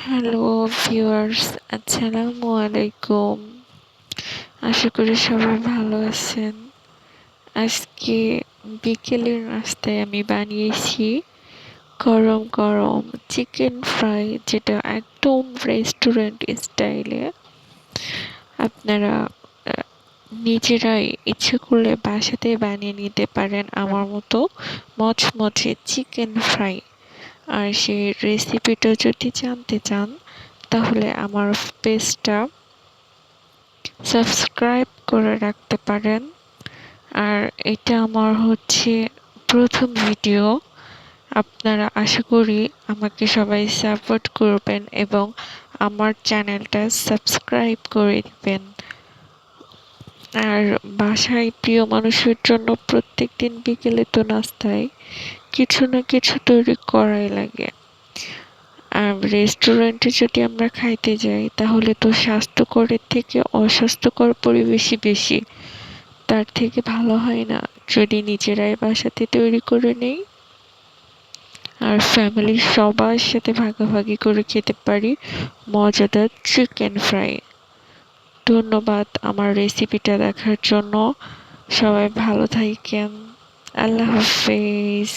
Hello viewers, আসসালামু আলাইকুম। আশা করি সবাই ভালো আছেন। আজকে বিকেলের নাস্তায় আমি বানিয়েছি গরম গরম চিকেন ফ্রাই, যেটা একদম রেস্টুরেন্ট স্টাইলে। আপনারা নিজেরাই ইচ্ছে করলে বাসাতে বানিয়ে নিতে পারেন আমার মতো মচমচে চিকেন ফ্রাই। আর সেই রেসিপিটা যদি জানতে চান তাহলে আমার পেজটা সাবস্ক্রাইব করে রাখতে পারেন। আর এটা আমার প্রথম ভিডিও। আপনারা আশা করি আমাকে সবাই সাপোর্ট করবেন এবং আমার চ্যানেলটা সাবস্ক্রাইব করে দিবেন। আর বাসায় প্রিয় মানুষের জন্য প্রত্যেকদিন বিকেলে তো নাস্তায় কিছু না কিছু তৈরি করাই লাগে। আর রেস্টুরেন্টে যদি আমরা খাইতে যাই তাহলে তো স্বাস্থ্যকরের থেকে অস্বাস্থ্যকর পরিবেশই বেশি। তার থেকে ভালো হয় না যদি নিজেরাই বাসাতে তৈরি করে নেই আর ফ্যামিলির সবার সাথে ভাগাভাগি করে খেতে পারি মজাদার চিকেন ফ্রাই। ধন্যবাদ আমার রেসিপিটা দেখার জন্য। সবাই ভালো থাকেন। আল্লাহ হাফেজ।